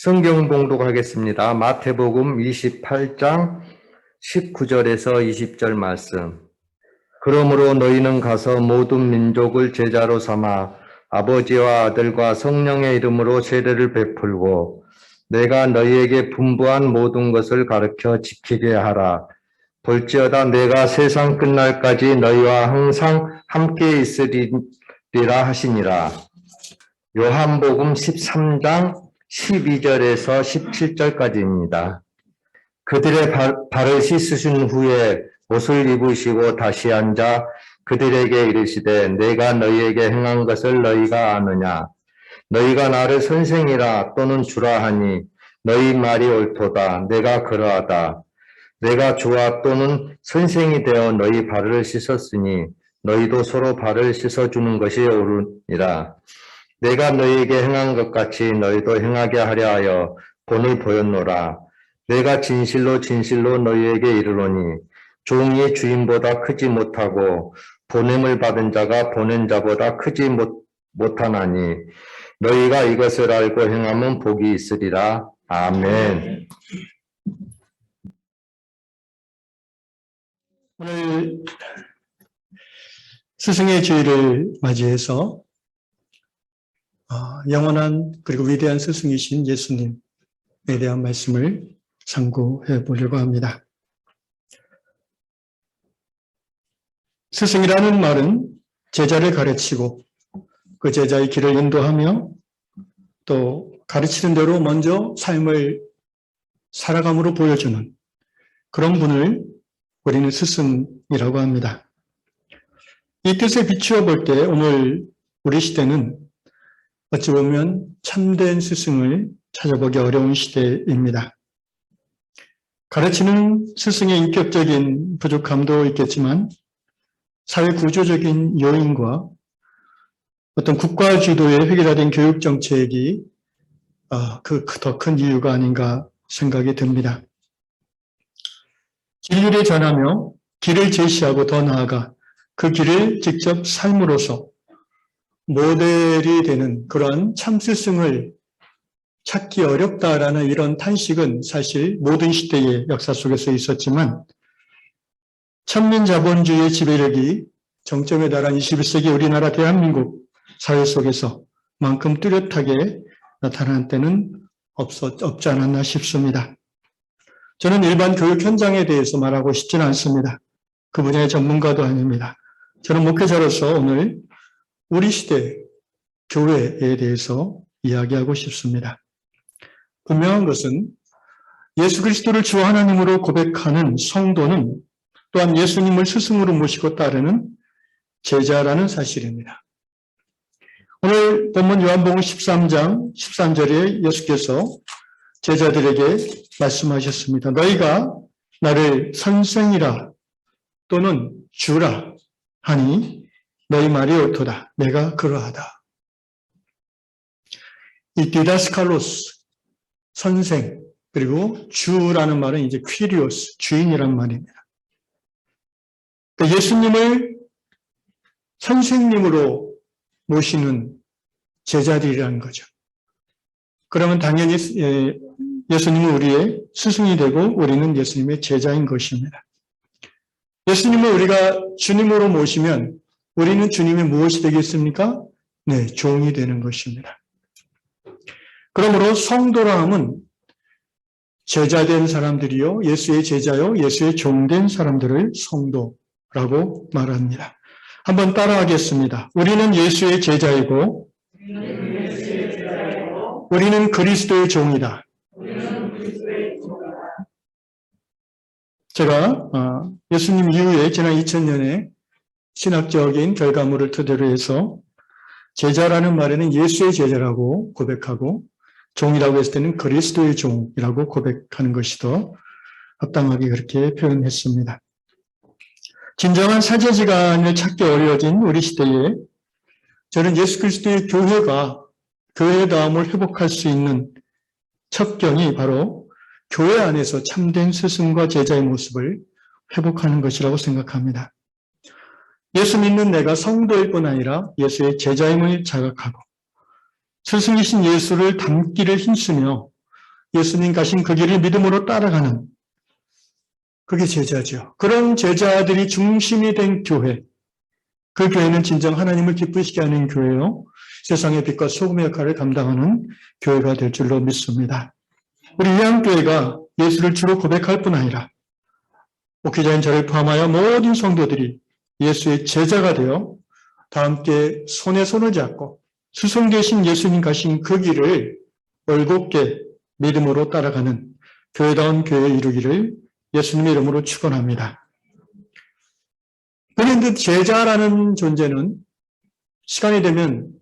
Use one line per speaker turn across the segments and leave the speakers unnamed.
성경 봉독하겠습니다. 마태복음 28장 19절에서 20절 말씀. 그러므로 너희는 가서 모든 민족을 제자로 삼아 아버지와 아들과 성령의 이름으로 세례를 베풀고 내가 너희에게 분부한 모든 것을 가르쳐 지키게 하라. 볼지어다 내가 세상 끝날까지 너희와 항상 함께 있으리라 하시니라. 요한복음 13장 12절에서 17절까지입니다. 그들의 발을 씻으신 후에 옷을 입으시고 다시 앉아 그들에게 이르시되 내가 너희에게 행한 것을 너희가 아느냐? 너희가 나를 선생이라 또는 주라 하니 너희 말이 옳도다. 내가 그러하다. 내가 주와 또는 선생이 되어 너희 발을 씻었으니 너희도 서로 발을 씻어주는 것이 옳으니라. 내가 너희에게 행한 것 같이 너희도 행하게 하려 하여 본을 보였노라. 내가 진실로 진실로 너희에게 이르노니 종이 주인보다 크지 못하고 보냄을 받은 자가 보낸 자보다 크지 못하나니 너희가 이것을 알고 행하면 복이 있으리라. 아멘.
오늘 스승의 주일을 맞이해서 영원한 그리고 위대한 스승이신 예수님에 대한 말씀을 상고해 보려고 합니다. 스승이라는 말은 제자를 가르치고 그 제자의 길을 인도하며 또 가르치는 대로 먼저 삶을 살아감으로 보여주는 그런 분을 우리는 스승이라고 합니다. 이 뜻에 비추어 볼 때 오늘 우리 시대는 어찌 보면 참된 스승을 찾아보기 어려운 시대입니다. 가르치는 스승의 인격적인 부족함도 있겠지만 사회 구조적인 요인과 어떤 국가 주도의 획일화된 교육 정책이 더 큰 이유가 아닌가 생각이 듭니다. 진리를 전하며 길을 제시하고 더 나아가 그 길을 직접 삶으로써 모델이 되는 그러한 참 스승을 찾기 어렵다라는 이런 탄식은 사실 모든 시대의 역사 속에서 있었지만 천민 자본주의의 지배력이 정점에 달한 21세기 우리나라 대한민국 사회 속에서 만큼 뚜렷하게 나타난 때는 없지 않았나 싶습니다. 저는 일반 교육 현장에 대해서 말하고 싶지는 않습니다. 그 분야의 전문가도 아닙니다. 저는 목회자로서 오늘 우리 시대 교회에 대해서 이야기하고 싶습니다. 분명한 것은 예수 그리스도를 주 하나님으로 고백하는 성도는 또한 예수님을 스승으로 모시고 따르는 제자라는 사실입니다. 오늘 본문 요한복음 13장 13절에 예수께서 제자들에게 말씀하셨습니다. 너희가 나를 선생이라 또는 주라 하니 너희 말이 옳도다. 내가 그러하다. 이 디다스칼로스, 선생, 그리고 주라는 말은 이제 퀴리오스, 주인이란 말입니다. 그러니까 예수님을 선생님으로 모시는 제자들이라는 거죠. 그러면 당연히 예수님은 우리의 스승이 되고 우리는 예수님의 제자인 것입니다. 예수님을 우리가 주님으로 모시면 우리는 주님의 무엇이 되겠습니까? 네, 종이 되는 것입니다. 그러므로 성도라 함은 제자된 사람들이요, 예수의 제자요, 예수의 종된 사람들을 성도라고 말합니다. 한번 따라하겠습니다. 우리는 예수의 제자이고, 우리는 그리스도의 종이다. 제가 예수님 이후에 지난 2000년에 신학적인 결과물을 토대로 해서 제자라는 말에는 예수의 제자라고 고백하고 종이라고 했을 때는 그리스도의 종이라고 고백하는 것이 더 합당하게 그렇게 표현했습니다. 진정한 사제지간을 찾기 어려워진 우리 시대에 저는 예수 그리스도의 교회가 교회다움을 회복할 수 있는 첩경이 바로 교회 안에서 참된 스승과 제자의 모습을 회복하는 것이라고 생각합니다. 예수 믿는 내가 성도일 뿐 아니라 예수의 제자임을 자각하고 스승이신 예수를 닮기를 힘쓰며 예수님 가신 그 길을 믿음으로 따라가는 그게 제자죠. 그런 제자들이 중심이 된 교회, 그 교회는 진정 하나님을 기쁘시게 하는 교회요. 세상의 빛과 소금의 역할을 감당하는 교회가 될 줄로 믿습니다. 우리 위안교회가 예수를 주로 고백할 뿐 아니라 목회자인 저를 포함하여 모든 성도들이 예수의 제자가 되어 다 함께 손에 손을 잡고 스승 되신 예수님 가신 그 길을 올곧게 믿음으로 따라가는 교회다운 교회 이루기를 예수님의 이름으로 축원합니다. 그런데 제자라는 존재는 시간이 되면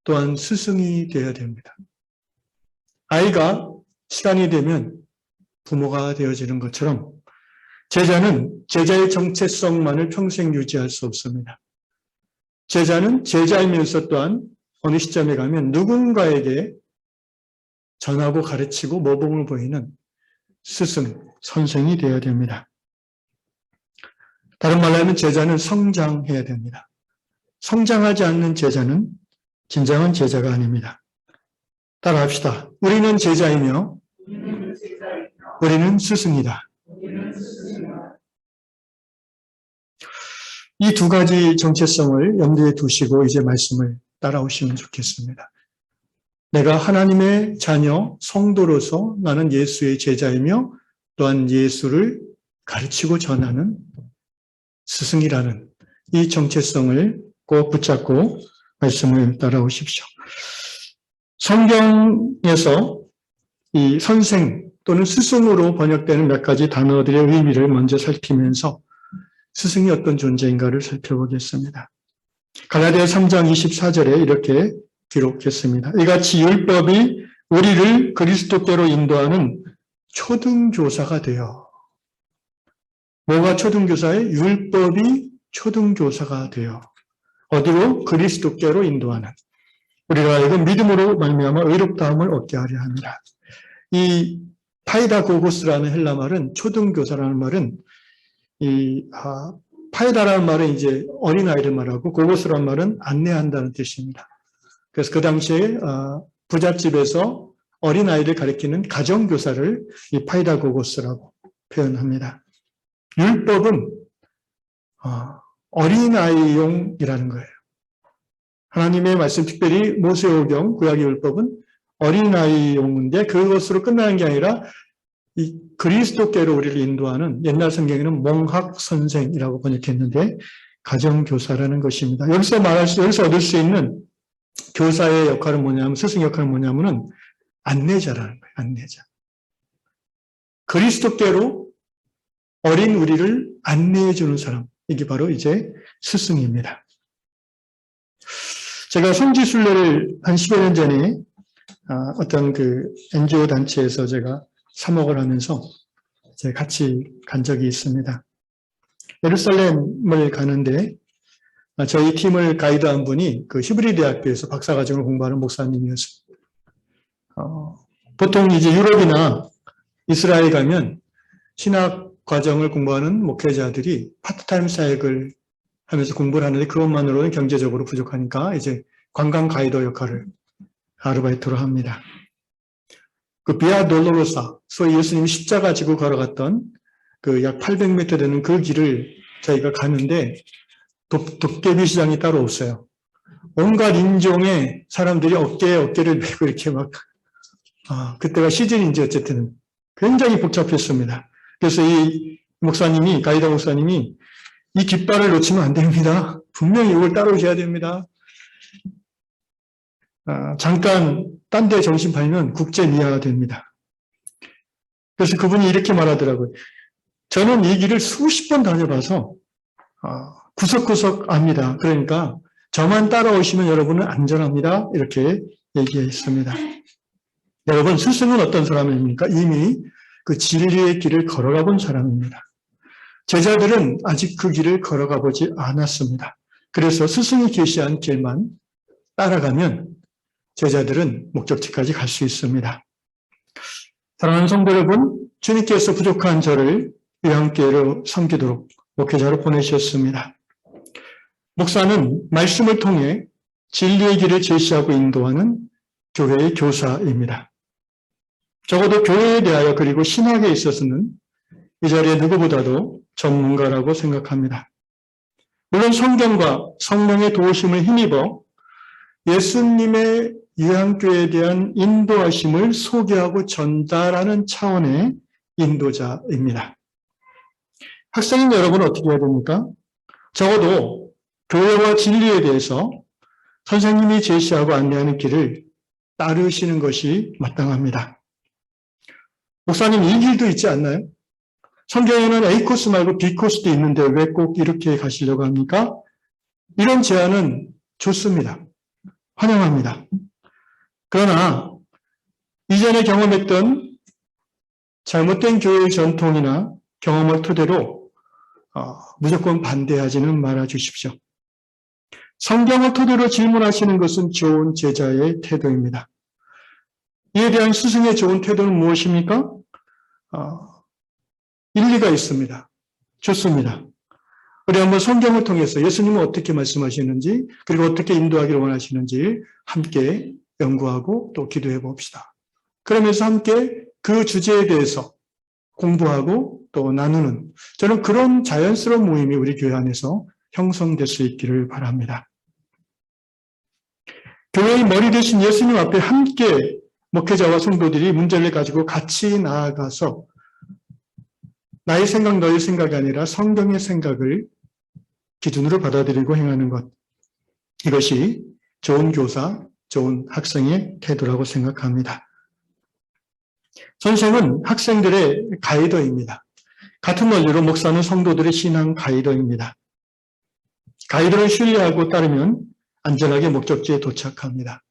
또한 스승이 되어야 됩니다. 아이가 시간이 되면 부모가 되어지는 것처럼 제자는 제자의 정체성만을 평생 유지할 수 없습니다. 제자는 제자이면서 또한 어느 시점에 가면 누군가에게 전하고 가르치고 모범을 보이는 스승, 선생이 되어야 됩니다. 다른 말로 하면 제자는 성장해야 됩니다. 성장하지 않는 제자는 진정한 제자가 아닙니다. 따라합시다. 우리는 제자이며 우리는 스승이다. 이 두 가지 정체성을 염두에 두시고 이제 말씀을 따라오시면 좋겠습니다. 내가 하나님의 자녀, 성도로서 나는 예수의 제자이며 또한 예수를 가르치고 전하는 스승이라는 이 정체성을 꼭 붙잡고 말씀을 따라오십시오. 성경에서 이 선생 또는 스승으로 번역되는 몇 가지 단어들의 의미를 먼저 살피면서 스승이 어떤 존재인가를 살펴보겠습니다. 갈라디아 3장 24절에 이렇게 기록했습니다. 이같이 율법이 우리를 그리스도께로 인도하는 초등교사가 되어, 뭐가 초등교사에? 율법이 초등교사가 되어 어디로? 그리스도께로 인도하는, 우리가 하여금 믿음으로 말미암아 의롭다함을 얻게 하려 합니다. 이 파이다고고스라는 헬라 말은, 초등교사라는 말은 파이다라는 말은 이제 어린아이를 말하고 고고스라는 말은 안내한다는 뜻입니다. 그래서 그 당시에 부잣집에서 어린아이를 가리키는 가정교사를 이 파이다고고스라고 표현합니다. 율법은 어린아이용이라는 거예요. 하나님의 말씀, 특별히 모세오경, 구약의 율법은 어린아이용인데 그것으로 끝나는 게 아니라 이 그리스도께로 우리를 인도하는, 옛날 성경에는 몽학선생이라고 번역했는데 가정교사라는 것입니다. 여기서 얻을 수 있는 교사의 역할은 뭐냐면, 스승 역할은 뭐냐면은 안내자라는 거예요. 안내자. 그리스도께로 어린 우리를 안내해 주는 사람. 이게 바로 이제 스승입니다. 제가 성지순례를 한 10여 년 전에 어떤 그 NGO 단체에서 제가 사목을 하면서 같이 간 적이 있습니다. 예루살렘을 가는데 저희 팀을 가이드한 분이 그 히브리 대학교에서 박사과정을 공부하는 목사님이었습니다. 보통 이제 유럽이나 이스라엘 가면 신학 과정을 공부하는 목회자들이 파트타임 사역을 하면서 공부를 하는데 그것만으로는 경제적으로 부족하니까 이제 관광 가이드 역할을 아르바이트로 합니다. 그 비아 돌로로사, 소위 예수님이 십자가 지고 걸어갔던 그 약 800m 되는 그 길을 저희가 가는데 도깨비 시장이 따로 없어요. 온갖 인종의 사람들이 어깨에 어깨를 메고 이렇게 막, 그때가 시즌인지 어쨌든 굉장히 복잡했습니다. 그래서 이 목사님이, 가이드 목사님이 이 깃발을 놓치면 안 됩니다. 분명히 이걸 따라오셔야 됩니다. 잠깐 딴 데 정신 팔면 국제 미아가 됩니다. 그래서 그분이 이렇게 말하더라고요. 저는 이 길을 수십 번 다녀봐서 구석구석 압니다. 그러니까 저만 따라오시면 여러분은 안전합니다. 이렇게 얘기했습니다. 여러분, 스승은 어떤 사람입니까? 이미 그 진리의 길을 걸어가 본 사람입니다. 제자들은 아직 그 길을 걸어가 보지 않았습니다. 그래서 스승이 계시한 길만 따라가면 제자들은 목적지까지 갈 수 있습니다. 사랑하는 성도 여러분, 주님께서 부족한 저를 위안교회로 섬기도록 목회자로 보내셨습니다. 목사는 말씀을 통해 진리의 길을 제시하고 인도하는 교회의 교사입니다. 적어도 교회에 대하여 그리고 신학에 있어서는 이 자리에 누구보다도 전문가라고 생각합니다. 물론 성경과 성령의 도우심을 힘입어 예수님의 유양교회에 대한 인도하심을 소개하고 전달하는 차원의 인도자입니다. 학생인 여러분 어떻게 해야 됩니까? 적어도 교회와 진리에 대해서 선생님이 제시하고 안내하는 길을 따르시는 것이 마땅합니다. 목사님, 이 길도 있지 않나요? 성경에는 A코스 말고 B코스도 있는데 왜 꼭 이렇게 가시려고 합니까? 이런 제안은 좋습니다. 환영합니다. 그러나 이전에 경험했던 잘못된 교회의 전통이나 경험을 토대로 무조건 반대하지는 말아 주십시오. 성경을 토대로 질문하시는 것은 좋은 제자의 태도입니다. 이에 대한 스승의 좋은 태도는 무엇입니까? 일리가 있습니다. 좋습니다. 우리 한번 성경을 통해서 예수님은 어떻게 말씀하시는지 그리고 어떻게 인도하기를 원하시는지 함께 연구하고 또 기도해 봅시다. 그러면서 함께 그 주제에 대해서 공부하고 또 나누는 저는 그런 자연스러운 모임이 우리 교회 안에서 형성될 수 있기를 바랍니다. 교회의 머리 대신 예수님 앞에 함께 목회자와 성도들이 문제를 가지고 같이 나아가서 나의 생각, 너의 생각이 아니라 성경의 생각을 기준으로 받아들이고 행하는 것. 이것이 좋은 교사, 좋은 학생의 태도라고 생각합니다. 선생은 학생들의 가이더입니다. 같은 원리로 목사는 성도들의 신앙 가이더입니다. 가이드를 신뢰하고 따르면 안전하게 목적지에 도착합니다.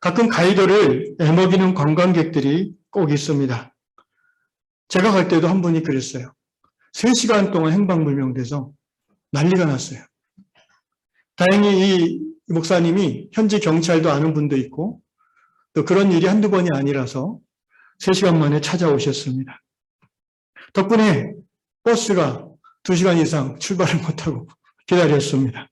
가끔 가이드를 애먹이는 관광객들이 꼭 있습니다. 제가 갈 때도 한 분이 그랬어요. 3시간 동안 행방불명돼서 난리가 났어요. 다행히 이 목사님이 현지 경찰도 아는 분도 있고 또 그런 일이 한두 번이 아니라서 3시간 만에 찾아오셨습니다. 덕분에 버스가 2시간 이상 출발을 못하고 기다렸습니다.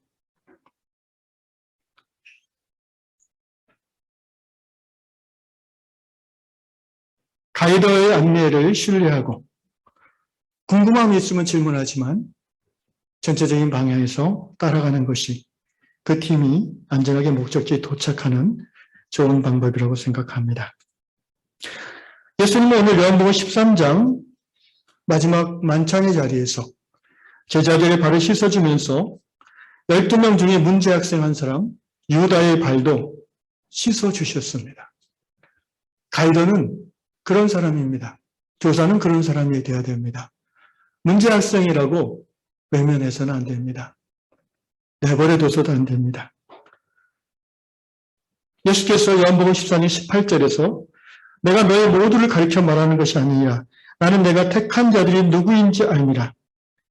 가이더의 안내를 신뢰하고 궁금함이 있으면 질문하지만 전체적인 방향에서 따라가는 것이 그 팀이 안전하게 목적지에 도착하는 좋은 방법이라고 생각합니다. 예수님은 오늘 요한복음 13장 마지막 만찬의 자리에서 제자들의 발을 씻어주면서 12명 중에 문제 학생 한 사람 유다의 발도 씻어주셨습니다. 가이더는 그런 사람입니다. 교사는 그런 사람이 되어야 됩니다. 문제 학생이라고 외면해서는 안 됩니다. 내버려둬서도 안 됩니다. 예수께서 요한복음 14장 18절에서 내가 너희 모두를 가르쳐 말하는 것이 아니라 나는 내가 택한 자들이 누구인지 알미라.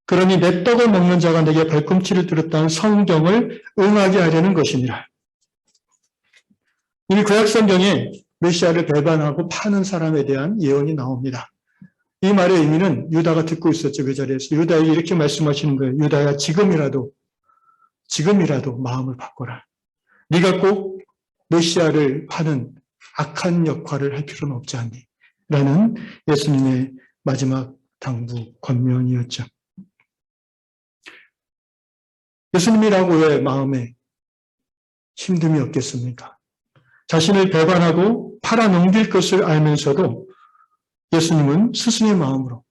그러니 내 떡을 먹는 자가 내게 발꿈치를 들었다는 성경을 응하게 하려는 것이니라. 이미 구약성경에 메시아를 배반하고 파는 사람에 대한 예언이 나옵니다. 이 말의 의미는 유다가 듣고 있었죠. 그 자리에서. 유다에게 이렇게 말씀하시는 거예요. 유다야, 지금이라도 마음을 바꿔라. 네가 꼭 메시아를 파는 악한 역할을 할 필요는 없지 않니? 라는 예수님의 마지막 당부, 권면이었죠. 예수님이라고 왜 마음에 힘듦이 없겠습니까? 자신을 배반하고 팔아넘길 것을 알면서도 예수님은 스승의 마음으로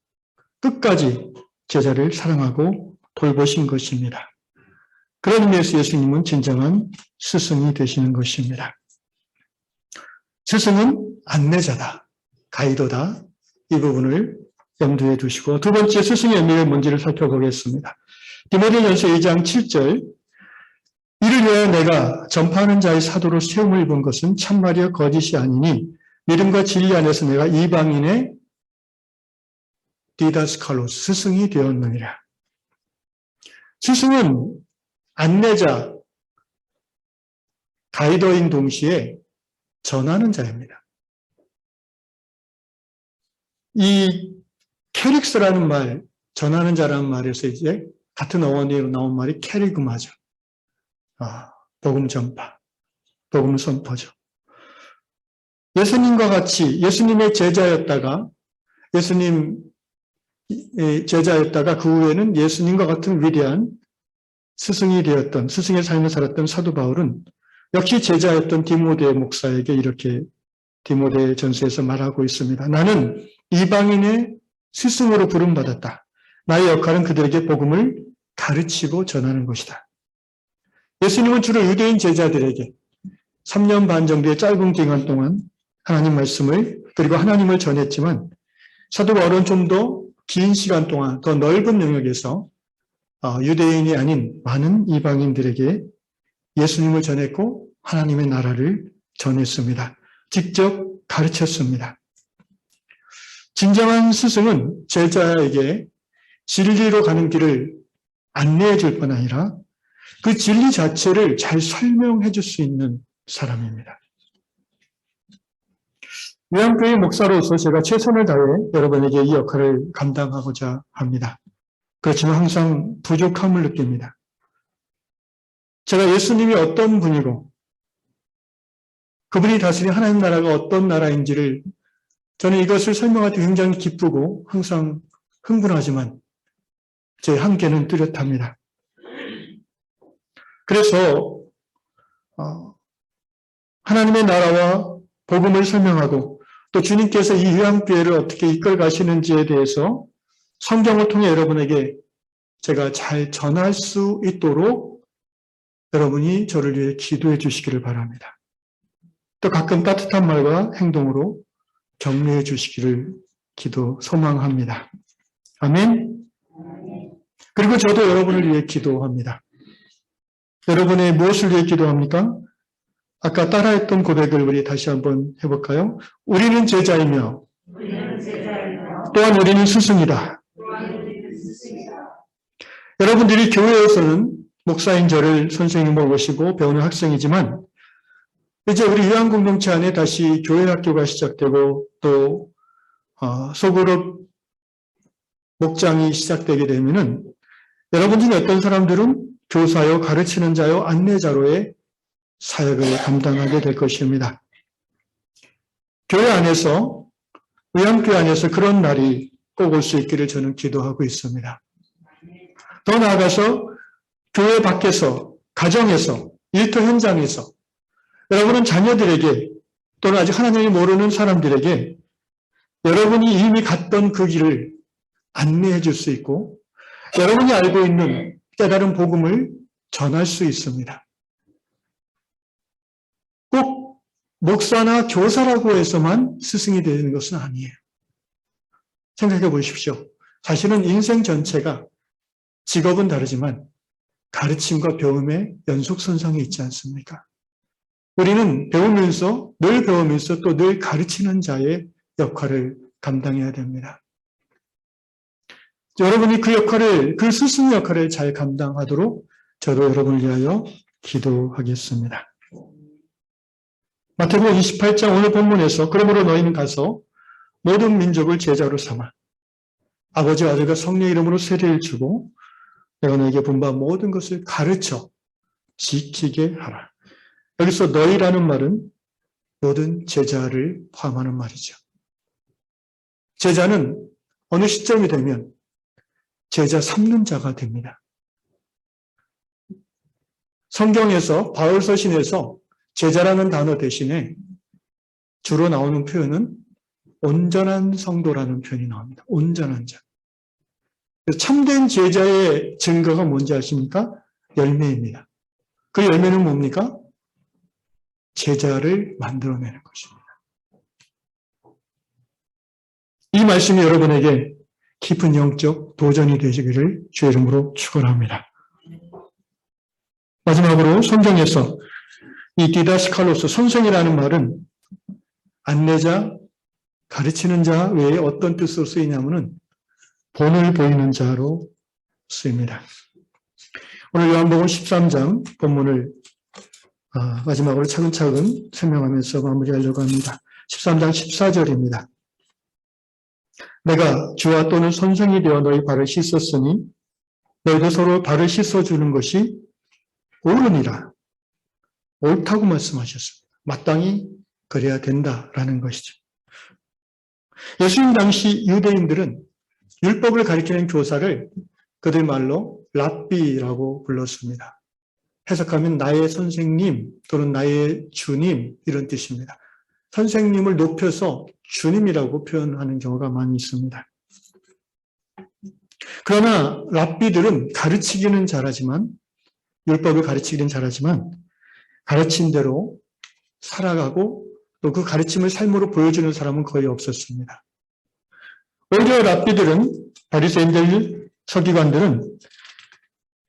끝까지 제자를 사랑하고 돌보신 것입니다. 그런 의미에서 예수님은 진정한 스승이 되시는 것입니다. 스승은 안내자다, 가이더다. 이 부분을 염두에 두시고 두 번째 스승의 의미가 뭔지를 살펴보겠습니다. 디모데전서 2장 7절 이를 위하여 내가 전파하는 자의 사도로 세움을 입은 것은 참말이여 거짓이 아니니 믿음과 진리 안에서 내가 이방인의 디다스칼로스 스승이 되었느니라. 스승은 안내자, 가이더인 동시에 전하는 자입니다. 이 캐릭스라는 말, 전하는 자라는 말에서 이제 같은 어원으로 나온 말이 캐리그마죠. 복음 전파, 복음 선포죠. 예수님과 같이 예수님의 제자였다가 그 후에는 예수님과 같은 위대한 스승이 되었던, 스승의 삶을 살았던 사도 바울은 역시 제자였던 디모데 목사에게 이렇게 디모데 전서에서 말하고 있습니다. 나는 이방인의 스승으로 부름받았다. 나의 역할은 그들에게 복음을 가르치고 전하는 것이다. 예수님은 주로 유대인 제자들에게 3년 반 정도의 짧은 기간 동안 하나님 말씀을 그리고 하나님을 전했지만 사도 바울은 좀 더 긴 시간 동안 더 넓은 영역에서 유대인이 아닌 많은 이방인들에게 예수님을 전했고 하나님의 나라를 전했습니다. 직접 가르쳤습니다. 진정한 스승은 제자에게 진리로 가는 길을 안내해 줄 뿐 아니라 그 진리 자체를 잘 설명해 줄 수 있는 사람입니다. 요한교회 목사로서 제가 최선을 다해 여러분에게 이 역할을 감당하고자 합니다. 그렇지만 항상 부족함을 느낍니다. 제가 예수님이 어떤 분이고 그분이 다스린 하나님 나라가 어떤 나라인지를 저는 이것을 설명할 때 굉장히 기쁘고 항상 흥분하지만 제 한계는 뚜렷합니다. 그래서 하나님의 나라와 복음을 설명하고 또 주님께서 이 요한교회를 어떻게 이끌어 가시는지에 대해서 성경을 통해 여러분에게 제가 잘 전할 수 있도록 여러분이 저를 위해 기도해 주시기를 바랍니다. 또 가끔 따뜻한 말과 행동으로 격려해 주시기를 소망합니다. 아멘. 그리고 저도 여러분을 위해 기도합니다. 여러분의 무엇을 위해 기도합니까? 아까 따라했던 고백을 우리 다시 한번 해볼까요? 우리는 제자이며 또한 우리는 스승이다. 여러분들이 교회에서는 목사인 저를 선생님으로 모시고 배우는 학생이지만 이제 우리 요한공동체 안에 다시 교회 학교가 시작되고 또 소그룹 목장이 시작되게 되면은 여러분 중에 어떤 사람들은 교사요, 가르치는 자요, 안내자로의 사역을 감당하게 될 것입니다. 교회 안에서, 요한교회 안에서 그런 날이 꼭 올 수 있기를 저는 기도하고 있습니다. 더 나아가서 교회 밖에서, 가정에서, 일터 현장에서 여러분은 자녀들에게 또는 아직 하나님을 모르는 사람들에게 여러분이 이미 갔던 그 길을 안내해 줄 수 있고 여러분이 알고 있는 깨달은 복음을 전할 수 있습니다. 꼭 목사나 교사라고 해서만 스승이 되는 것은 아니에요. 생각해 보십시오. 사실은 인생 전체가 직업은 다르지만 가르침과 배움의 연속선상에 있지 않습니까? 우리는 늘 배우면서 또 늘 가르치는 자의 역할을 감당해야 됩니다. 여러분이 그 스승 역할을 잘 감당하도록 저도 여러분을 위하여 기도하겠습니다. 마태복음 28장 오늘 본문에서 그러므로 너희는 가서 모든 민족을 제자로 삼아 아버지와 아들과 성령의 이름으로 세례를 주고 내가 너에게 분부한 모든 것을 가르쳐 지키게 하라. 여기서 너희라는 말은 모든 제자를 포함하는 말이죠. 제자는 어느 시점이 되면 제자 삼는 자가 됩니다. 성경에서 바울 서신에서 제자라는 단어 대신에 주로 나오는 표현은 온전한 성도라는 표현이 나옵니다. 온전한 자. 참된 제자의 증거가 뭔지 아십니까? 열매입니다. 그 열매는 뭡니까? 제자를 만들어내는 것입니다. 이 말씀이 여러분에게 깊은 영적 도전이 되시기를 주의 이름으로 축원합니다. 마지막으로 성경에서 이 디다스칼로스, 선생이라는 말은 안내자, 가르치는 자 외에 어떤 뜻으로 쓰이냐면은 본을 보이는 자로 쓰입니다. 오늘 요한복음 13장 본문을 마지막으로 차근차근 설명하면서 마무리하려고 합니다. 13장 14절입니다. 내가 주와 또는 선생이 되어 너희 발을 씻었으니 너희도 서로 발을 씻어주는 것이 옳으니라. 옳다고 말씀하셨습니다. 마땅히 그래야 된다라는 것이죠. 예수님 당시 유대인들은 율법을 가리키는 교사를 그들 말로 랍비라고 불렀습니다. 해석하면 나의 선생님 또는 나의 주님 이런 뜻입니다. 선생님을 높여서 주님이라고 표현하는 경우가 많이 있습니다. 그러나 랍비들은 가르치기는 잘하지만 율법을 가르치기는 잘하지만 가르친 대로 살아가고 또 그 가르침을 삶으로 보여주는 사람은 거의 없었습니다. 오히려 랍비들은 바리새인들, 서기관들은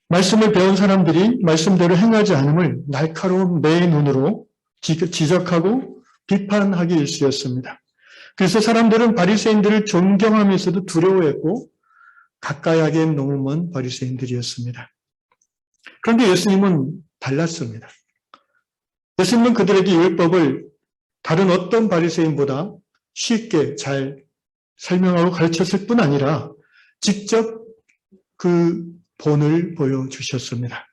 말씀을 배운 사람들이 말씀대로 행하지 않음을 날카로운 매 눈으로 지적하고 비판하기 일쑤였습니다. 그래서 사람들은 바리새인들을 존경하면서도 두려워했고 가까이 하기엔 너무 먼 바리새인들이었습니다. 그런데 예수님은 달랐습니다. 예수님은 그들에게 율법을 다른 어떤 바리새인보다 쉽게 잘 설명하고 가르쳤을 뿐 아니라 직접 그 본을 보여주셨습니다.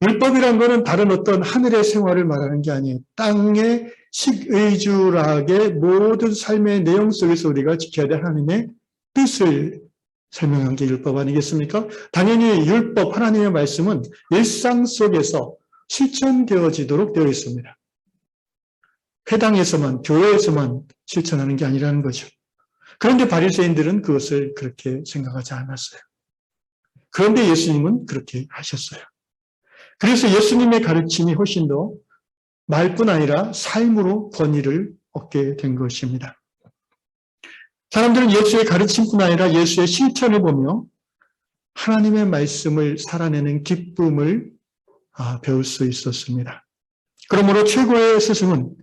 율법이란 것은 다른 어떤 하늘의 생활을 말하는 게 아니에요. 땅의 식의주락의 모든 삶의 내용 속에서 우리가 지켜야 될 하나님의 뜻을 설명한 게 율법 아니겠습니까? 당연히 율법, 하나님의 말씀은 일상 속에서 실천되어지도록 되어 있습니다. 회당에서만, 교회에서만 실천하는 게 아니라는 거죠. 그런데 바리새인들은 그것을 그렇게 생각하지 않았어요. 그런데 예수님은 그렇게 하셨어요. 그래서 예수님의 가르침이 훨씬 더 말뿐 아니라 삶으로 권위를 얻게 된 것입니다. 사람들은 예수의 가르침뿐 아니라 예수의 실천을 보며 하나님의 말씀을 살아내는 기쁨을 배울 수 있었습니다. 그러므로 최고의 스승은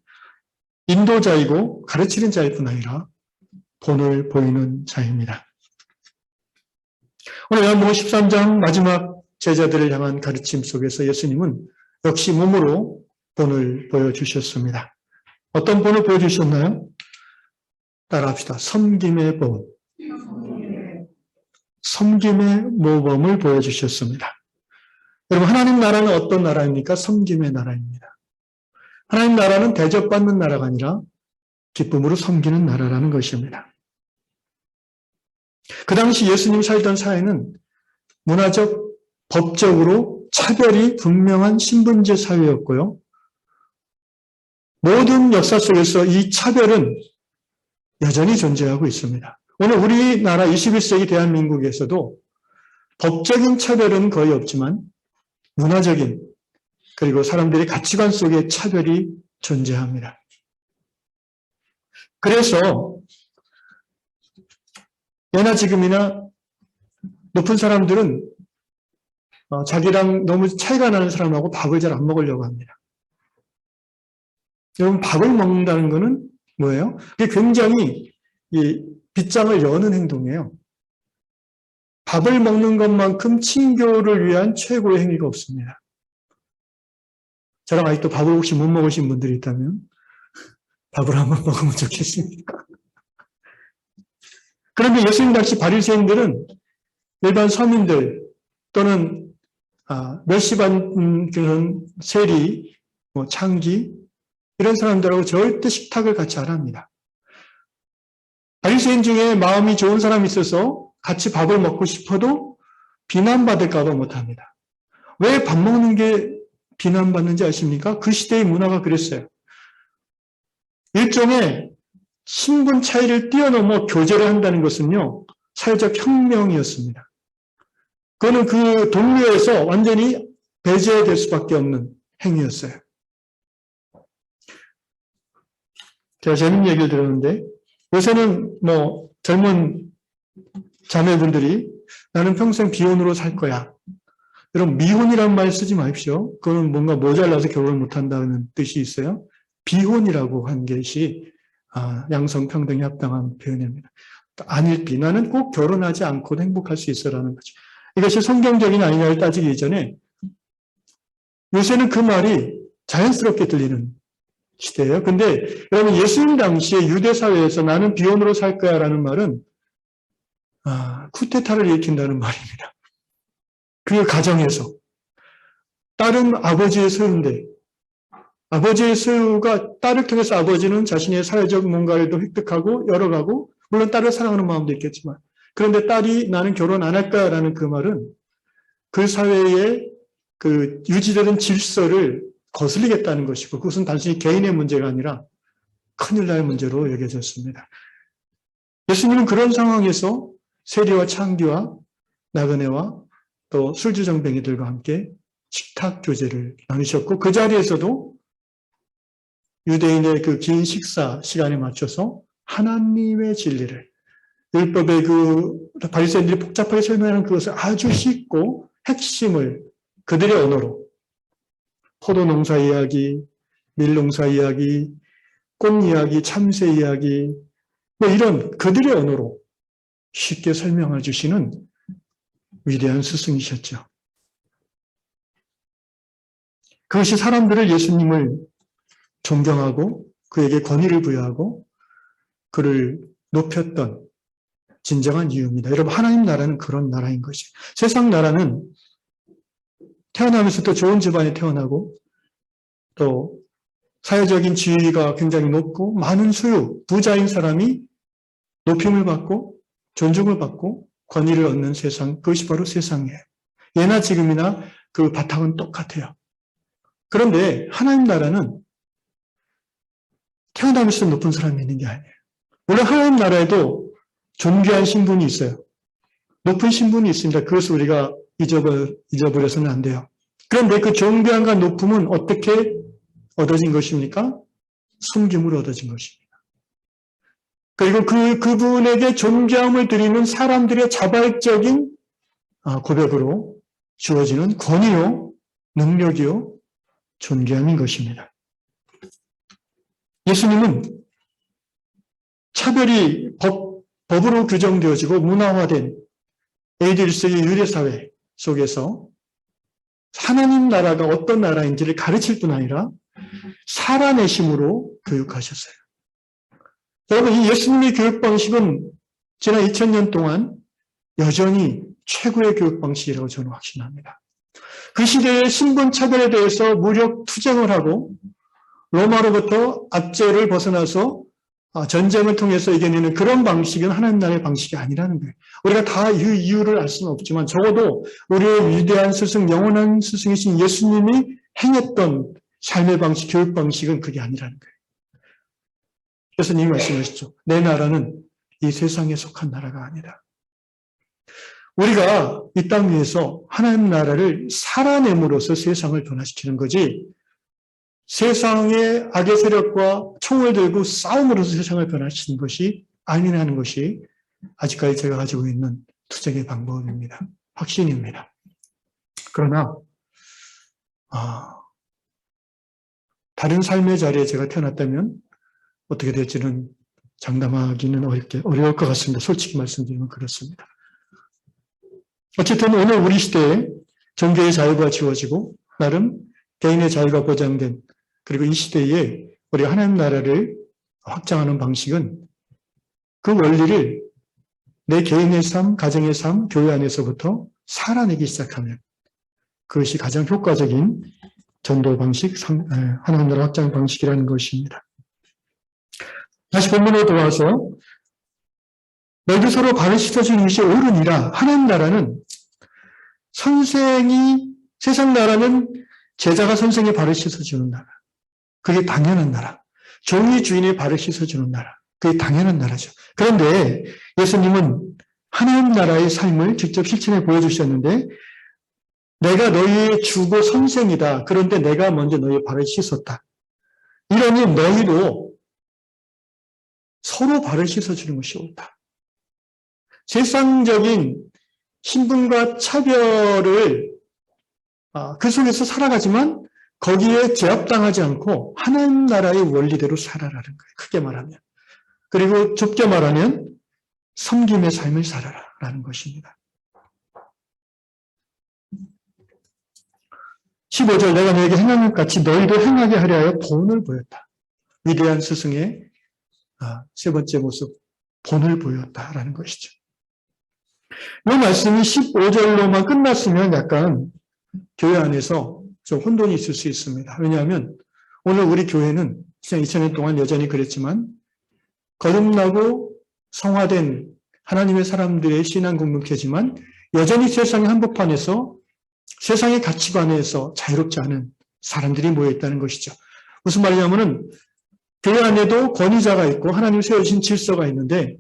인도자이고 가르치는 자일 뿐 아니라 본을 보이는 자입니다. 오늘 요한복음 13장 마지막 제자들을 향한 가르침 속에서 예수님은 역시 몸으로 본을 보여주셨습니다. 어떤 본을 보여주셨나요? 따라합시다. 섬김의 본. 섬김의 모범을 보여주셨습니다. 여러분, 하나님 나라는 어떤 나라입니까? 섬김의 나라입니다. 하나님 나라는 대접받는 나라가 아니라 기쁨으로 섬기는 나라라는 것입니다. 그 당시 예수님 살던 사회는 문화적, 법적으로 차별이 분명한 신분제 사회였고요. 모든 역사 속에서 이 차별은 여전히 존재하고 있습니다. 오늘 우리나라 21세기 대한민국에서도 법적인 차별은 거의 없지만 문화적인 그리고 사람들의 가치관 속에 차별이 존재합니다. 그래서 예나 지금이나 높은 사람들은 자기랑 너무 차이가 나는 사람하고 밥을 잘 안 먹으려고 합니다. 여러분, 밥을 먹는다는 것은 뭐예요? 이게 굉장히 이 빗장을 여는 행동이에요. 밥을 먹는 것만큼 친교를 위한 최고의 행위가 없습니다. 저랑 아직도 밥을 혹시 못 먹으신 분들이 있다면 밥을 한번 먹으면 좋겠습니다. 그런데 예수님 당시 바리새인들은 일반 서민들 또는 멸시받는 그런 세리, 창기 이런 사람들하고 절대 식탁을 같이 안 합니다. 바리새인 중에 마음이 좋은 사람이 있어서 같이 밥을 먹고 싶어도 비난받을까 봐 못합니다. 왜 밥 먹는 게 비난받는지 아십니까? 그 시대의 문화가 그랬어요. 일종의 신분 차이를 뛰어넘어 교제를 한다는 것은요, 사회적 혁명이었습니다. 그거는 그 동료에서 완전히 배제될 수밖에 없는 행위였어요. 제가 재밌는 얘기를 들었는데, 요새는 젊은 자매분들이 나는 평생 비혼으로 살 거야. 여러분, 미혼이라는 말 쓰지 마십시오. 그거는 뭔가 모자라서 결혼을 못한다는 뜻이 있어요. 비혼이라고 한 것이 양성평등에 합당한 표현입니다. 아닐비, 나는 꼭 결혼하지 않고도 행복할 수 있어라는 거죠. 이것이 성경적이냐 아니냐를 따지기 이전에 요새는 그 말이 자연스럽게 들리는 시대예요. 근데 여러분, 예수님 당시에 유대사회에서 나는 비혼으로 살 거야 라는 말은 쿠데타를 일으킨다는 말입니다. 그 가정에서 딸은 아버지의 소유인데 아버지의 소유가 딸을 통해서 아버지는 자신의 사회적 뭔가를 더 획득하고 열어가고, 물론 딸을 사랑하는 마음도 있겠지만, 그런데 딸이 나는 결혼 안 할까라는 그 말은 그 사회의 그 유지되는 질서를 거슬리겠다는 것이고, 그것은 단순히 개인의 문제가 아니라 큰일 날 문제로 여겨졌습니다. 예수님은 그런 상황에서 세리와 창기와 나그네와 또 술주정뱅이들과 함께 식탁 교제를 나누셨고, 그 자리에서도 유대인의 그 긴 식사 시간에 맞춰서 하나님의 진리를, 율법의 그 바리새인들이 복잡하게 설명하는 그것을 아주 쉽고 핵심을 그들의 언어로, 포도농사 이야기, 밀농사 이야기, 꽃 이야기, 참새 이야기, 뭐 이런 그들의 언어로 쉽게 설명해 주시는 위대한 스승이셨죠. 그것이 사람들을 예수님을 존경하고 그에게 권위를 부여하고 그를 높였던 진정한 이유입니다. 여러분, 하나님 나라는 그런 나라인 것이. 세상 나라는 태어나면서부터 좋은 집안에 태어나고 또 사회적인 지위가 굉장히 높고 많은 소유, 부자인 사람이 높임을 받고 존중을 받고 권위를 얻는 세상, 그것이 바로 세상이에요. 예나 지금이나 그 바탕은 똑같아요. 그런데 하나님 나라는 태어나면서 높은 사람이 있는 게 아니에요. 물론 하나님 나라에도 존귀한 신분이 있어요. 높은 신분이 있습니다. 그것을 우리가 잊어버려서는 안 돼요. 그런데 그 존귀함과 높음은 어떻게 얻어진 것입니까? 섬김으로 얻어진 것입니다. 그리고 그분에게 존귀함을 드리는 사람들의 자발적인 고백으로 주어지는 권위요, 능력이요, 존귀함인 것입니다. 예수님은 차별이 법으로 규정되어지고 문화화된 AD 1세기 유대사회 속에서 하나님 나라가 어떤 나라인지를 가르칠 뿐 아니라 살아내심으로 교육하셨어요. 여러분, 이 예수님의 교육 방식은 지난 2000년 동안 여전히 최고의 교육 방식이라고 저는 확신합니다. 그 시대의 신분 차별에 대해서 무력 투쟁을 하고 로마로부터 압제를 벗어나서 전쟁을 통해서 이겨내는 그런 방식은 하나님 나라의 방식이 아니라는 거예요. 우리가 다 이 이유를 알 수는 없지만 적어도 우리의 위대한 스승, 영원한 스승이신 예수님이 행했던 삶의 방식, 교육 방식은 그게 아니라는 거예요. 예수님이 말씀하시죠. 내 나라는 이 세상에 속한 나라가 아니다. 우리가 이 땅 위에서 하나님 나라를 살아냄으로써 세상을 변화시키는 거지, 세상의 악의 세력과 총을 들고 싸움으로써 세상을 변화시키는 것이 아니라는 것이 아직까지 제가 가지고 있는 투쟁의 방법입니다. 확신입니다. 그러나 다른 삶의 자리에 제가 태어났다면 어떻게 될지는 장담하기는 어려울 것 같습니다. 솔직히 말씀드리면 그렇습니다. 어쨌든 오늘 우리 시대에 종교의 자유가 지워지고 나름 개인의 자유가 보장된, 그리고 이 시대에 우리 하나님 나라를 확장하는 방식은 그 원리를 내 개인의 삶, 가정의 삶, 교회 안에서부터 살아내기 시작하면 그것이 가장 효과적인 전도 방식, 하나님 나라 확장 방식이라는 것입니다. 다시 본문으로 돌아와서 너희도 서로 발을 씻어주는 것이 옳으니라. 하나님 나라는 세상 나라는 제자가 선생의 발을 씻어주는 나라. 그게 당연한 나라. 종이 주인의 발을 씻어주는 나라. 그게 당연한 나라죠. 그런데 예수님은 하나님 나라의 삶을 직접 실천해 보여주셨는데, 내가 너희의 주고 선생이다. 그런데 내가 먼저 너희의 발을 씻었다. 이러니 너희도 서로 발을 씻어주는 것이 옳다. 세상적인 신분과 차별을 그 속에서 살아가지만 거기에 제압당하지 않고 하나님 나라의 원리대로 살아라는 거예요. 크게 말하면. 그리고 좁게 말하면 섬김의 삶을 살아라라는 것입니다. 15절, 내가 너에게 행한 것 같이 너희도 행하게 하려 하여 본을 보였다. 위대한 스승의 세 번째 모습, 본을 보였다라는 것이죠. 이 말씀이 15절로만 끝났으면 약간 교회 안에서 좀 혼돈이 있을 수 있습니다. 왜냐하면 오늘 우리 교회는 지난 2000년 동안 여전히 그랬지만 거듭나고 성화된 하나님의 사람들의 신앙 공동체지만 여전히 세상의 한복판에서 세상의 가치관에서 자유롭지 않은 사람들이 모여있다는 것이죠. 무슨 말이냐면은 교회 안에도 권위자가 있고 하나님 세워주신 질서가 있는데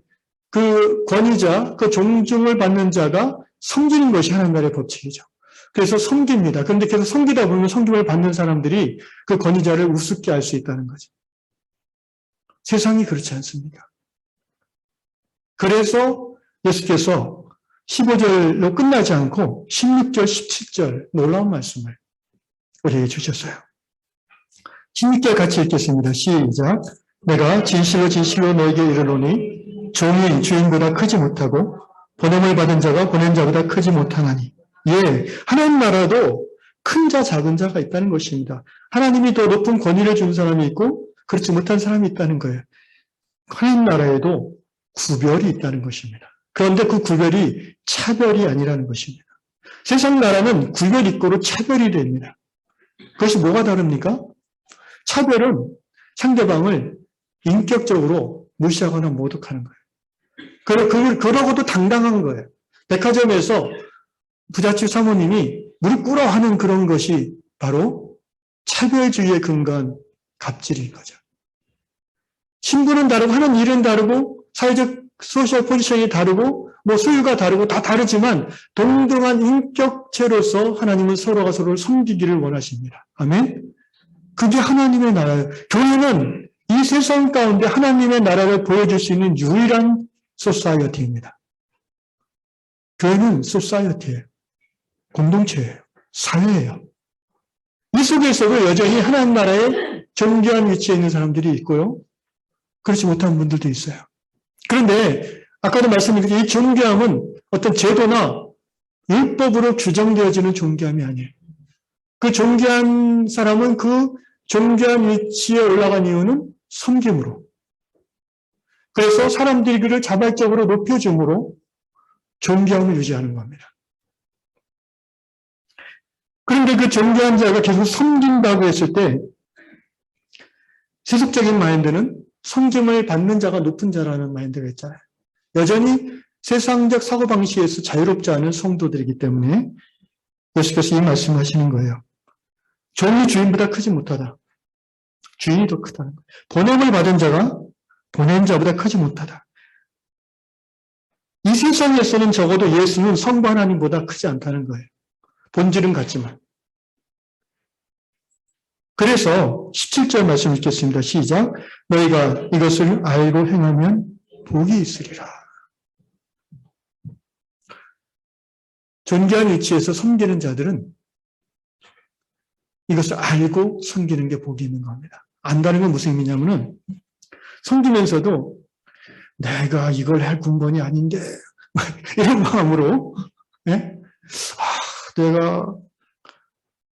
그 권위자, 그 존중을 받는 자가 섬기는 것이 하나님 나라의 법칙이죠. 그래서 섬깁니다. 그런데 계속 섬기다 보면 섬김을 받는 사람들이 그 권위자를 우습게 할 수 있다는 거죠. 세상이 그렇지 않습니다. 그래서 예수께서 15절로 끝나지 않고 16절, 17절 놀라운 말씀을 우리에게 주셨어요. 16절 같이 읽겠습니다. 시작. 내가 진실로 진실로 너에게 이르노니 종이 주인보다 크지 못하고 보냄을 받은 자가 보낸 자보다 크지 못하나니. 예, 하나님 나라도 큰 자 작은 자가 있다는 것입니다. 하나님이 더 높은 권위를 준 사람이 있고 그렇지 못한 사람이 있다는 거예요. 하나님 나라에도 구별이 있다는 것입니다. 그런데 그 구별이 차별이 아니라는 것입니다. 세상 나라는 구별 있고로 차별이 됩니다. 그것이 뭐가 다릅니까? 차별은 상대방을 인격적으로 무시하거나 모독하는 거예요. 그러고도 당당한 거예요. 백화점에서 부잣집 사모님이 무릎 꿇어 하는 그런 것이 바로 차별주의에 근거한 갑질인 거죠. 신분은 다르고 하는 일은 다르고 사회적 소셜 포지션이 다르고 뭐 소유가 다르고 다 다르지만 동등한 인격체로서 하나님은 서로가 서로를 섬기기를 원하십니다. 아멘? 그게 하나님의 나라예요. 교회는 이 세상 가운데 하나님의 나라를 보여줄 수 있는 유일한 소사이어티입니다. 교회는 소사이어티예요. 공동체예요. 사회예요. 이 속에서도 여전히 하나님 나라의 존귀한 위치에 있는 사람들이 있고요. 그렇지 못한 분들도 있어요. 그런데 아까도 말씀드린 이 존귀함은 어떤 제도나 율법으로 규정되어지는 존귀함이 아니에요. 그 존귀한 사람은 그 존귀한 위치에 올라간 이유는 섬김으로. 그래서 사람들이 그를 자발적으로 높여줌으로 존귀함을 유지하는 겁니다. 그런데 그 존귀한 자가 계속 섬긴다고 했을 때 세속적인 마인드는 섬김을 받는 자가 높은 자라는 마인드가 있잖아요. 여전히 세상적 사고방식에서 자유롭지 않은 성도들이기 때문에 예수께서 이 말씀하시는 거예요. 종이 주인보다 크지 못하다. 주인이 더 크다는 거예요. 보냄을 받은 자가 보낸 자보다 크지 못하다. 이 세상에서는 적어도 예수는 성부 하나님보다 크지 않다는 거예요. 본질은 같지만. 그래서 17절 말씀 읽겠습니다. 시작. 너희가 이것을 알고 행하면 복이 있으리라. 존귀한 위치에서 섬기는 자들은 이것을 알고 섬기는 게 복이 있는 겁니다. 안다는 건 무슨 의미냐면은 섬기면서도 내가 이걸 할 군번이 아닌데 이런 마음으로 네? 내가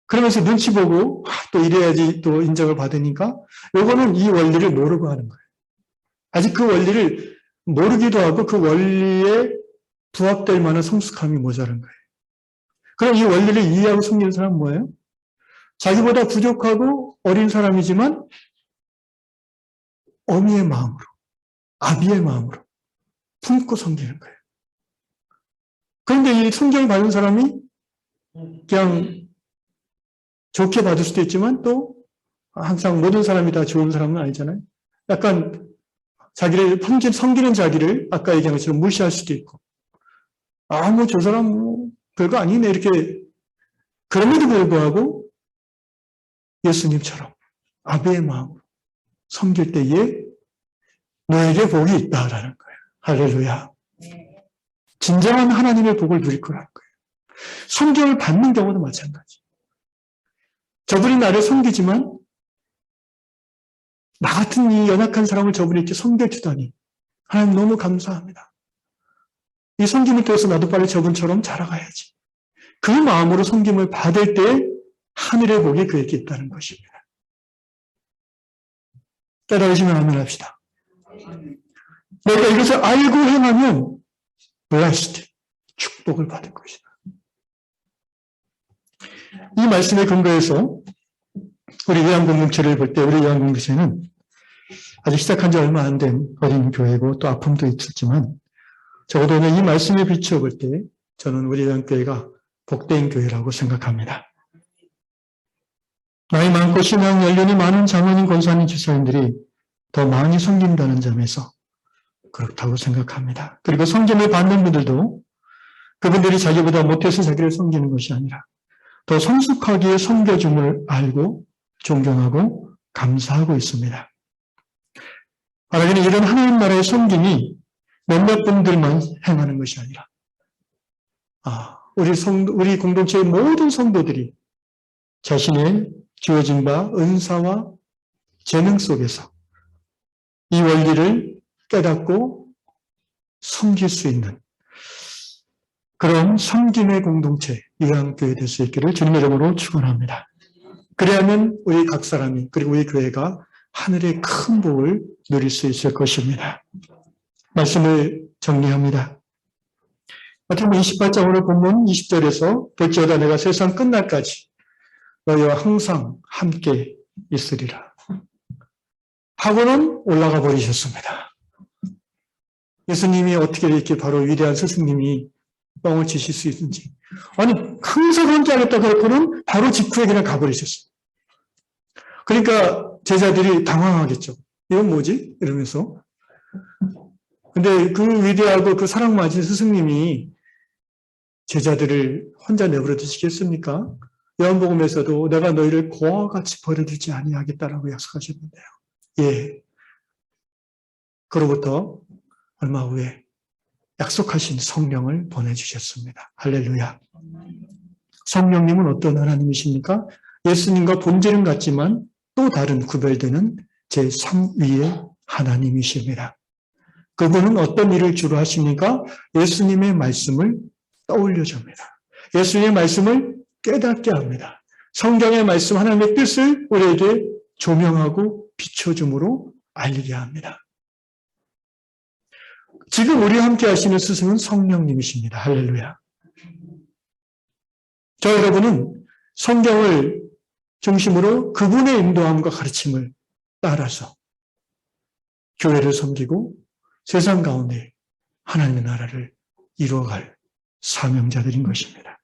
그러면서 눈치 보고 또 이래야지 또 인정을 받으니까 요거는 이 원리를 모르고 하는 거예요. 아직 그 원리를 모르기도 하고 그 원리에 부합될 만한 성숙함이 모자란 거예요. 그럼 이 원리를 이해하고 섬기는 사람은 뭐예요? 자기보다 부족하고 어린 사람이지만 어미의 마음으로, 아비의 마음으로 품고 섬기는 거예요. 그런데 이 성경을 받은 사람이 그냥 좋게 받을 수도 있지만 또 항상 모든 사람이 다 좋은 사람은 아니잖아요. 약간 자기를 섬기는 자기를 아까 얘기한 것처럼 무시할 수도 있고 뭐 저 사람 별거 아니네 이렇게 그럼에도 불구하고 예수님처럼 아비의 마음으로 섬길 때에 너에게 복이 있다라는 거예요. 할렐루야. 진정한 하나님의 복을 누릴 거라는 거예요. 섬김을 받는 경우도 마찬가지. 저분이 나를 섬기지만 나 같은 이 연약한 사람을 저분이 이렇게 섬겨주다니 하나님 너무 감사합니다. 이 섬김을 통해서 나도 빨리 저분처럼 자라가야지. 그 마음으로 섬김을 받을 때 하늘의 복이 그에게 있다는 것입니다. 깨달으시면 아멘 합시다. 내가 이것을 알고 행하면 blessed, 축복을 받을 것이다. 이 말씀에 근거해서 우리 요한공동체를 볼 때 우리 요한공동체는 아직 시작한 지 얼마 안 된 어린 교회고 또 아픔도 있었지만 적어도 오늘 이 말씀에 비추어 볼 때 저는 우리 요한교회가 복된 교회라고 생각합니다. 나이 많고 신앙 연륜이 많은 장로님, 권사님, 집사님들이 더 많이 섬긴다는 점에서 그렇다고 생각합니다. 그리고 섬김을 받는 분들도 그분들이 자기보다 못해서 자기를 섬기는 것이 아니라 더 성숙하게 섬겨줌을 알고 존경하고 감사하고 있습니다. 바라기는 이런 하나님 나라의 섬김이 몇몇 분들만 행하는 것이 아니라 우리 공동체의 모든 성도들이 자신의 주어진 바 은사와 재능 속에서 이 원리를 깨닫고 섬길 수 있는 그런 섬김의 공동체, 요한교회 될 수 있기를 주님의 이름으로 축원합니다. 그래야만 우리 각 사람이 그리고 우리 교회가 하늘의 큰 복을 누릴 수 있을 것입니다. 말씀을 정리합니다. 마태복음 28장 오늘 본문 20절에서 볼지어다 내가 세상 끝날까지 너희와 항상 함께 있으리라 하고는 올라가 버리셨습니다. 예수님이 어떻게 이렇게 바로 위대한 스승님이 뻥을 치실 수 있는지. 아니 항상 함께 하겠다고 했고는 바로 직후에 그냥 가버리셨어요. 그러니까 제자들이 당황하겠죠. 이건 뭐지? 이러면서. 근데 그 위대하고 그 사랑 많으신 스승님이 제자들을 혼자 내버려 두시겠습니까? 요한복음에서도 내가 너희를 고아와 같이 버려두지 아니하겠다라고 약속하셨는데요. 예. 그로부터 얼마 후에 약속하신 성령을 보내주셨습니다. 할렐루야. 성령님은 어떤 하나님이십니까? 예수님과 본질은 같지만 또 다른 구별되는 제3위의 하나님이십니다. 그분은 어떤 일을 주로 하십니까? 예수님의 말씀을 떠올려 줍니다. 예수님의 말씀을 깨닫게 합니다. 성경의 말씀 하나님의 뜻을 우리에게 조명하고 비춰줌으로 알리게 합니다. 지금 우리와 함께 하시는 스승은 성령님이십니다. 할렐루야. 저 여러분은 성경을 중심으로 그분의 인도함과 가르침을 따라서 교회를 섬기고 세상 가운데 하나님의 나라를 이루어갈 사명자들인 것입니다.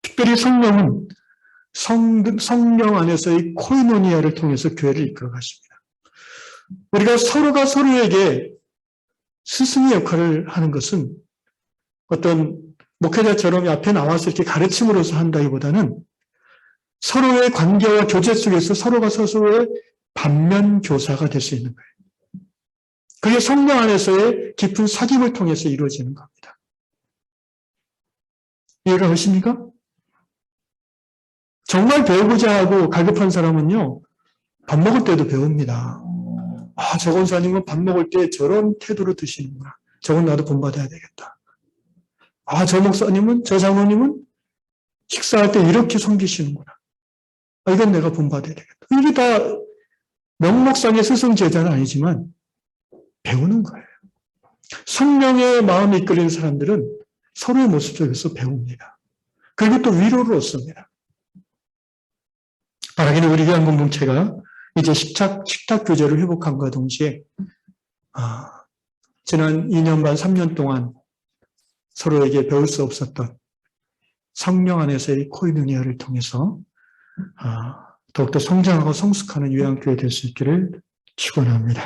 특별히 성령은 성령 안에서의 코이노니아를 통해서 교회를 이끌어 가십니다. 우리가 서로가 서로에게 스승의 역할을 하는 것은 어떤 목회자처럼 앞에 나와서 이렇게 가르침으로써 한다기보다는 서로의 관계와 교제 속에서 서로가 서로의 반면 교사가 될 수 있는 거예요. 그게 성령 안에서의 깊은 사귐을 통해서 이루어지는 겁니다. 이해가 되십니까? 정말 배우고자 하고 갈급한 사람은요, 밥 먹을 때도 배웁니다. 저 권사님은 밥 먹을 때 저런 태도로 드시는구나. 저건 나도 본받아야 되겠다. 저 목사님은, 저 장로님은 식사할 때 이렇게 섬기시는구나. 이건 내가 본받아야 되겠다. 이게 다 명목상의 스승 제자는 아니지만 배우는 거예요. 성령의 마음이 이끌리는 사람들은 서로의 모습 속에서 배웁니다. 그리고 또 위로를 얻습니다. 바라기는 우리 교회 공동체가 이제 식탁 교제를 회복함과 동시에 지난 2년 반, 3년 동안 서로에게 배울 수 없었던 성령 안에서의 코이누니아를 통해서 더욱더 성장하고 성숙하는 요한교회 될 수 있기를 축원합니다.